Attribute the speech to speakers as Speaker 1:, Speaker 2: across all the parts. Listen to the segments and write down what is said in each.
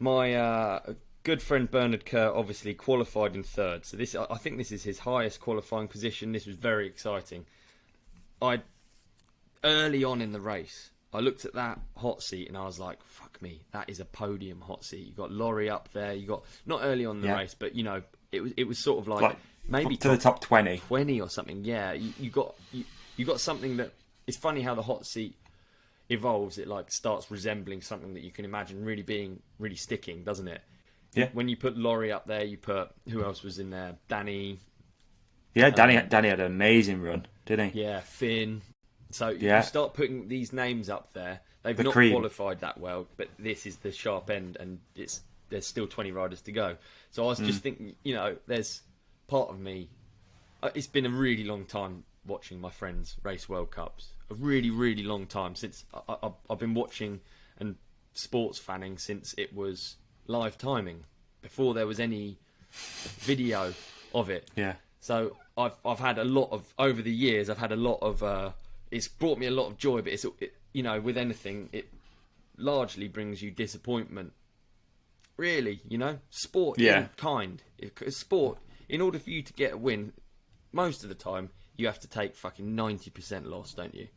Speaker 1: My good friend Bernard Kerr obviously qualified in third. So I think this is his highest qualifying position. This was very exciting. I Early on in the race, I looked at that hot seat and I was like, "Fuck me, that is a podium hot seat." You got Laurie up there. You got not early on in the race, but it was sort of like maybe
Speaker 2: to the top 20,
Speaker 1: 20 or something. Yeah, you got something that. It's funny how the hot seat evolves. It like starts resembling something that you can imagine really being really sticking, doesn't it?
Speaker 2: Yeah.
Speaker 1: When you put Laurie up there, you put who else was in there? Danny.
Speaker 2: Yeah, Danny had an amazing run, didn't he?
Speaker 1: Yeah, Finn. So you start putting these names up there. They've not qualified that well, but this is the sharp end, and there's still 20 riders to go. So I was just thinking, there's part of me. It's been a really long time watching my friends race World Cups. A really, really long time since I've been watching and sports fanning since it was live timing, before there was any video of it.
Speaker 2: Yeah.
Speaker 1: So I've had a lot of over the years. I've had a lot of. It's brought me a lot of joy, but with anything, it largely brings you disappointment. Really, sport in kind. Sport, in order for you to get a win, most of the time you have to take fucking 90% loss, don't you?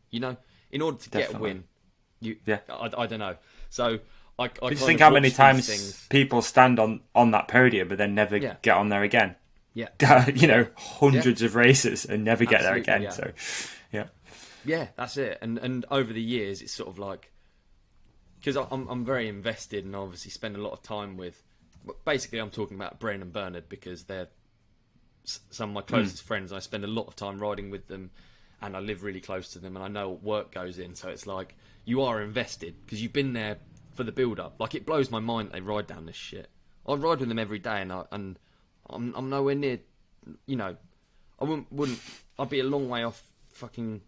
Speaker 1: In order to get a win, I don't know. So I
Speaker 2: just think how many times people stand on that podium but then never get on there again.
Speaker 1: Yeah,
Speaker 2: hundreds of races and never get there again.
Speaker 1: Yeah.
Speaker 2: So, yeah.
Speaker 1: Yeah, that's it. And over the years, it's sort of like, because I'm very invested and obviously spend a lot of time with. Basically, I'm talking about Bren and Bernard because they're some of my closest friends. I spend a lot of time riding with them, and I live really close to them, and I know what work goes in. So it's like you are invested because you've been there for the build-up. Like, it blows my mind that they ride down this shit. I ride with them every day, and I'm nowhere near. I wouldn't. I'd be a long way off fucking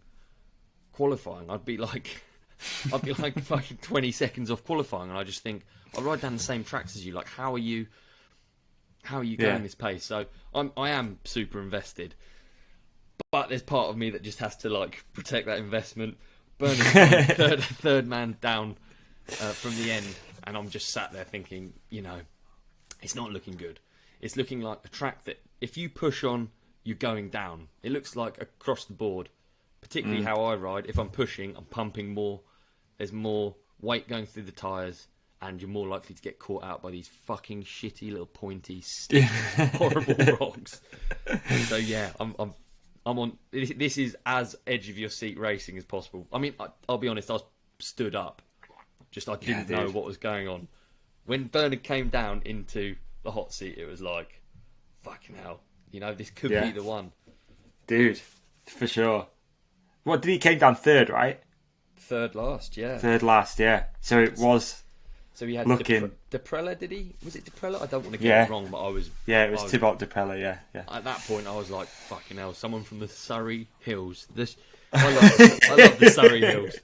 Speaker 1: qualifying. I'd be like fucking 20 seconds off qualifying, and I just think I ride down the same tracks as you. Like, how are you going this pace? So I am super invested, but there's part of me that just has to like protect that investment. Bernie's third man down from the end, and I'm just sat there thinking, it's not looking good. It's looking like a track that if you push on, you're going down. It looks like across the board. Particularly how I ride, if I'm pushing, I'm pumping more. There's more weight going through the tyres, and you're more likely to get caught out by these fucking shitty little pointy, horrible rocks. So yeah, I'm on. This is as edge of your seat racing as possible. I mean, I'll be honest, I was stood up. I didn't know what was going on. When Bernard came down into the hot seat, it was like, fucking hell. This could be the one.
Speaker 2: Dude, for sure. What did he came down third, right?
Speaker 1: Third last, yeah.
Speaker 2: Third last, yeah. So it was.
Speaker 1: So he had
Speaker 2: looking.
Speaker 1: Deprella, did he? Was it Deprella? I don't want to get it wrong, but I was.
Speaker 2: Yeah, it was Thibaut Deprella. Yeah.
Speaker 1: At that point, I was like, "Fucking hell!" Someone from the Surrey Hills. I love the Surrey Hills.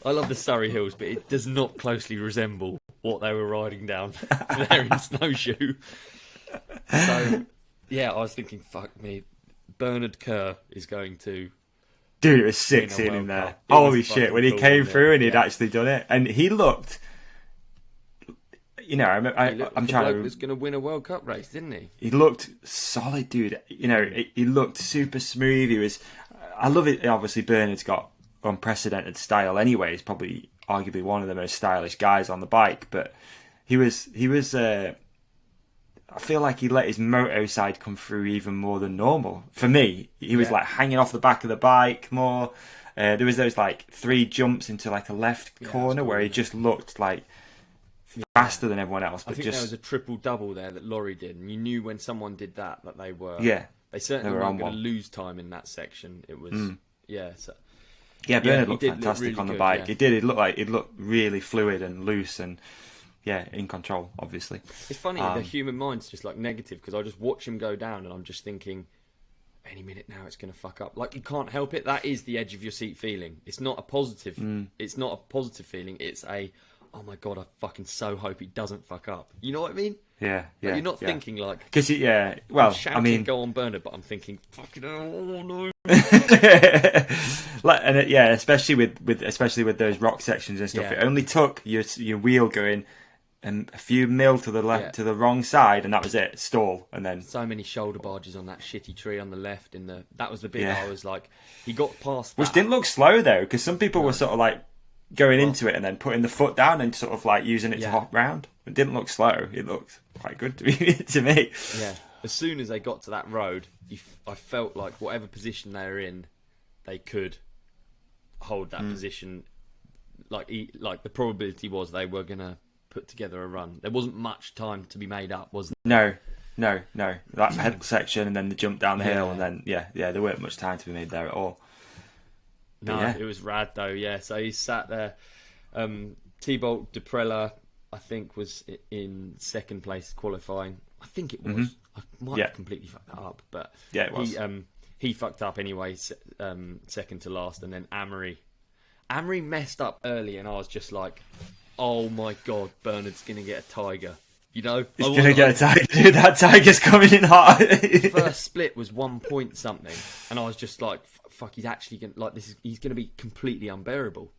Speaker 1: I love the Surrey Hills, but it does not closely resemble what they were riding down there in snowshoe. So, yeah, I was thinking, "Fuck me, Bernard Kerr is going to."
Speaker 2: Dude, it was sick seeing him there. Holy shit, when he came through and he'd actually done it. And he looked, I'm trying to...
Speaker 1: was going to win a World Cup race, didn't he?
Speaker 2: He looked solid, dude. He looked super smooth. I love it. Obviously, Bernard's got unprecedented style anyway. He's probably arguably one of the most stylish guys on the bike. But he was I feel like he let his moto side come through even more than normal. For me, he was like hanging off the back of the bike more. There was those like 3 jumps into like a left corner where he just looked like faster than everyone else. But
Speaker 1: I think there was a triple double there that Laurie did, and you knew when someone did that they were they certainly weren't going to lose time in that section. It was
Speaker 2: Bernard looked fantastic
Speaker 1: really
Speaker 2: on the
Speaker 1: good,
Speaker 2: bike. It did. It looked really fluid and loose and. Yeah, in control, obviously.
Speaker 1: It's funny, the human mind's just like negative because I just watch him go down and I'm just thinking, any minute now it's going to fuck up. Like, you can't help it. That is the edge of your seat feeling. It's not a positive. It's not a positive feeling. It's a, oh my God, I fucking so hope he doesn't fuck up. You know what I mean?
Speaker 2: Yeah.
Speaker 1: Like, you're not thinking like,
Speaker 2: because
Speaker 1: I'm shouting, go on Bernard, but I'm thinking, fucking oh no.
Speaker 2: Especially with those rock sections and stuff. It only took your wheel going and a few mil to the left, to the wrong side, and that was it. Stall, and then
Speaker 1: so many shoulder barges on that shitty tree on the left. That was the bit I was like, he got past that.
Speaker 2: Which didn't look slow though, because some people were sort of like going into it and then putting the foot down and sort of like using it to hop round. It didn't look slow. It looked quite good to me.
Speaker 1: Yeah. As soon as they got to that road, I felt like whatever position they were in, they could hold that position. Like the probability was they were gonna put together a run. There wasn't much time to be made up, was there?
Speaker 2: No. That head section and then the jump down the hill and then there weren't much time to be made there at all.
Speaker 1: No, it was rad though. Yeah, so he sat there. T-Bolt Deprella, I think, was in second place qualifying. I think it was. I might have completely fucked that up, but
Speaker 2: it was.
Speaker 1: He fucked up anyway. Second to last, and then Amory messed up early, and I was just like, "Oh my god, Bernard's gonna get a tiger." You know,
Speaker 2: he's gonna get a tiger. Dude, that tiger's coming in hot.
Speaker 1: First split was 1 point something, and I was just like, "Fuck, he's actually gonna like this. He's gonna be completely unbearable.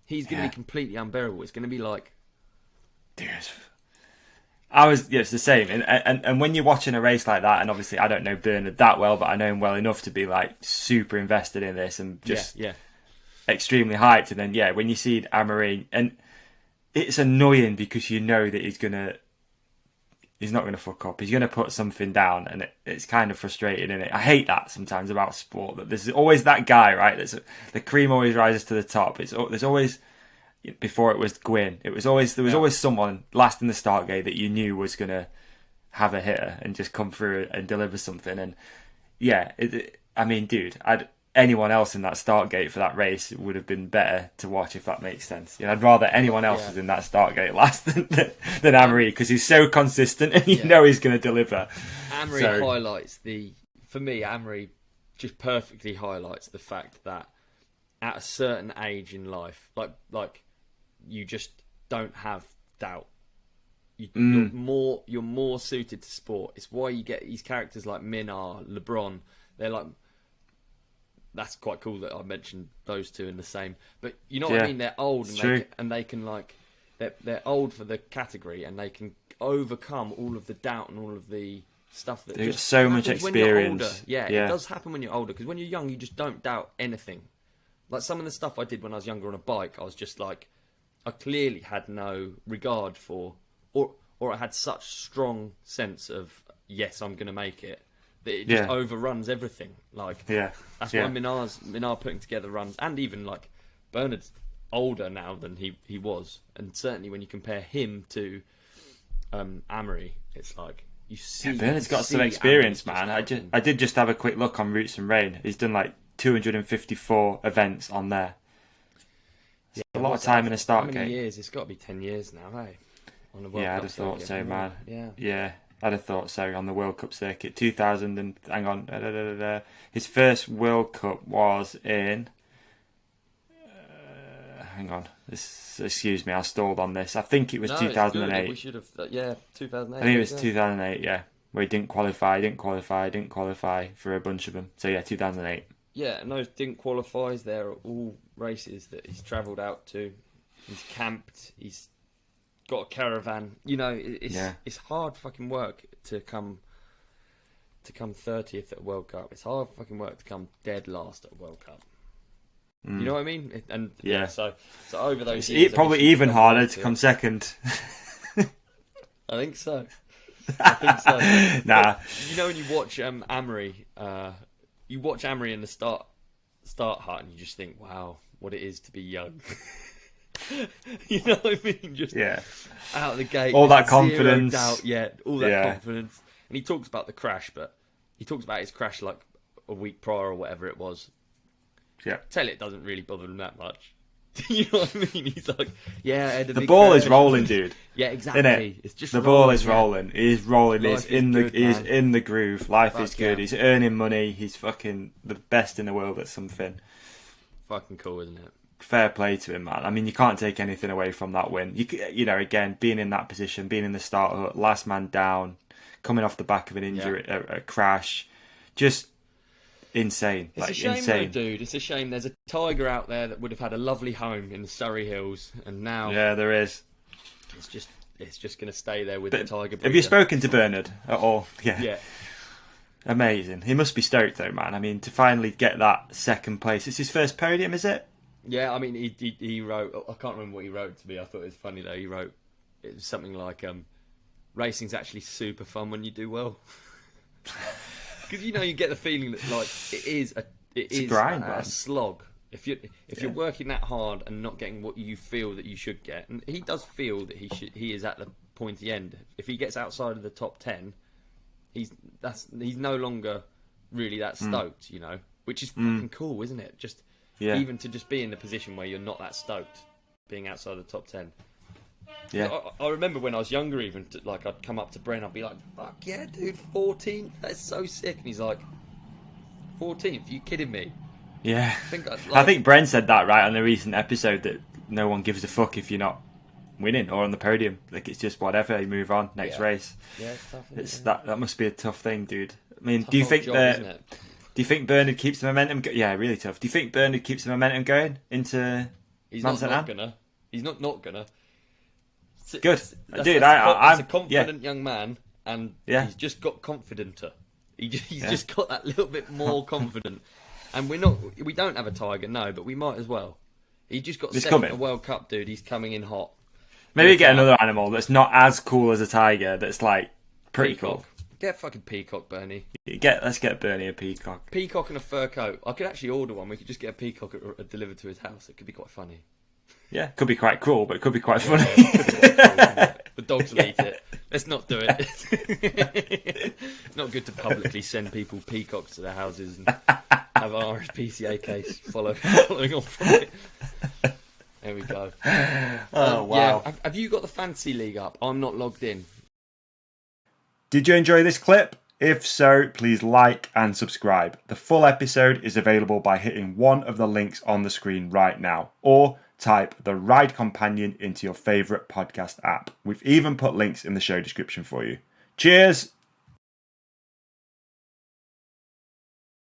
Speaker 1: He's gonna be completely unbearable. It's gonna be like."
Speaker 2: Dude, it's the same. And when you're watching a race like that, and obviously I don't know Bernard that well, but I know him well enough to be like super invested in this and just extremely hyped. And then when you see Amory, and it's annoying because you know that he's not gonna fuck up. He's gonna put something down, and it's kind of frustrating, isn't it? I hate that sometimes about sport, that there's always that guy, right? The cream always rises to the top. There's always. Before it was Gwyn, there was always someone last in the start gate that you knew was gonna have a hitter and just come through and deliver something. And I mean, dude, anyone else in that start gate for that race would have been better to watch, if that makes sense. I'd rather anyone else was in that start gate last than Amory, because he's so consistent and you know he's gonna deliver.
Speaker 1: Amory highlights Amory just perfectly highlights the fact that at a certain age in life, like. You just don't have doubt. You're more suited to sport. It's why you get these characters like Minar, LeBron. They're like, that's quite cool that I mentioned those two in the same. But you know what I mean? They're old and they can like they're old for the category, and they can overcome all of the doubt and all of the stuff that
Speaker 2: there's so much experience.
Speaker 1: It does happen when you're older, because when you're young, you just don't doubt anything. Like some of the stuff I did when I was younger on a bike, I was just like. I clearly had no regard for, or I had such strong sense of, yes, I'm going to make it, that it just overruns everything. Like, that's why Minar putting together runs, and even like Bernard's older now than he was, and certainly when you compare him to Amory, it's like you see.
Speaker 2: Bernard's got some experience, man. I did just have a quick look on Roots and Rain. He's done like 254 events on there. A lot of time in a start gate.
Speaker 1: How many years? It's got to be 10 years now, hey? On the World Cup
Speaker 2: I'd have thought so, man.
Speaker 1: Yeah,
Speaker 2: I'd have thought so on the World Cup circuit. 2000 and hang on, his first World Cup was in. Hang on, excuse me, I stalled on this. I think it was 2008.
Speaker 1: We should have, 2008.
Speaker 2: I think it was 2008. Yeah, where he didn't qualify for a bunch of them. So 2008.
Speaker 1: Yeah, and those didn't qualify. They're all races that he's travelled out to. He's camped. He's got a caravan. You know, it's hard fucking work to come 30th at a World Cup. It's hard fucking work to come dead last at a World Cup. You know what I mean? And so over those years,
Speaker 2: it's probably even harder to come second.
Speaker 1: I think so.
Speaker 2: Nah.
Speaker 1: You know, when you watch Amory. You watch Amory in the start hut, and you just think, "Wow, what it is to be young." You know what I mean? Just out of the gate,
Speaker 2: all that confidence,
Speaker 1: all that confidence. And he talks about the crash, but he talks about his crash like a week prior or whatever it was.
Speaker 2: Yeah,
Speaker 1: tell it doesn't really bother him that much. You know what I mean? He's like,
Speaker 2: the ball is rolling, dude.
Speaker 1: Yeah, exactly. It's just
Speaker 2: the ball is rolling. He's rolling.
Speaker 1: He's
Speaker 2: in the groove. Life is good. He's earning money. He's fucking the best in the world at something.
Speaker 1: Fucking cool, isn't it?
Speaker 2: Fair play to him, man. I mean, you can't take anything away from that win. You know, again, being in that position, being in the start hut, last man down, coming off the back of an injury, a crash, just. Insane.
Speaker 1: It's a shame, though, dude. It's a shame. There's a tiger out there that would have had a lovely home in the Surrey Hills, and now
Speaker 2: there is.
Speaker 1: It's just it's just going to stay there with the tiger breeder.
Speaker 2: Have you spoken to Bernard at all?
Speaker 1: Yeah.
Speaker 2: Amazing. He must be stoked though, man. I mean, to finally get that second place. It's his first podium, is it?
Speaker 1: Yeah, I mean, he wrote... I can't remember what he wrote to me. I thought it was funny, though. He wrote... It was something like, racing's actually super fun when you do well. Because, you know, you get the feeling that, like, it's a grind, a slog. If you're working that hard and not getting what you feel that you should get, and he does feel that he is at the pointy end. If he gets outside of the top 10, he's no longer really that stoked, you know, which is fucking cool, isn't it? Just even to just be in the position where you're not that stoked, being outside the top 10. Yeah, I remember when I was younger, even like I'd come up to Bren, I'd be like, "Fuck yeah, dude, 14th, that's so sick." And he's like, "14th? Are you kidding me?"
Speaker 2: Yeah, I think Bren said that right on the recent episode, that no one gives a fuck if you're not winning or on the podium. Like, it's just whatever. You move on, next race. Yeah, it's tough. That must be a tough thing, dude. I mean, do you think Bernard keeps the momentum? Yeah, really tough. Do you think Bernard keeps the momentum going into? He's not gonna.
Speaker 1: He's not gonna.
Speaker 2: Good, dude. He's
Speaker 1: a confident young man, and he's just got confidenter. He's just got that little bit more confident. And we don't have a tiger, no, but we might as well. He just got second at the World Cup, dude. He's coming in hot.
Speaker 2: Maybe get another animal that's not as cool as a tiger. That's like pretty cool.
Speaker 1: Get a fucking peacock, Beney.
Speaker 2: Let's get Beney a peacock.
Speaker 1: Peacock and a fur coat. I could actually order one. We could just get a peacock delivered to his house. It could be quite funny.
Speaker 2: Yeah, could be quite cruel, but it could be quite funny.
Speaker 1: The dogs will eat it. Let's not do it. It's not good to publicly send people peacocks to their houses and have our RSPCA case following on from it. There we go.
Speaker 2: Oh, wow.
Speaker 1: Yeah, have you got the Fantasy League up? I'm not logged in.
Speaker 2: Did you enjoy this clip? If so, please like and subscribe. The full episode is available by hitting one of the links on the screen right now, or type The Ride Companion into your favourite podcast app. We've even put links in the show description for you. Cheers!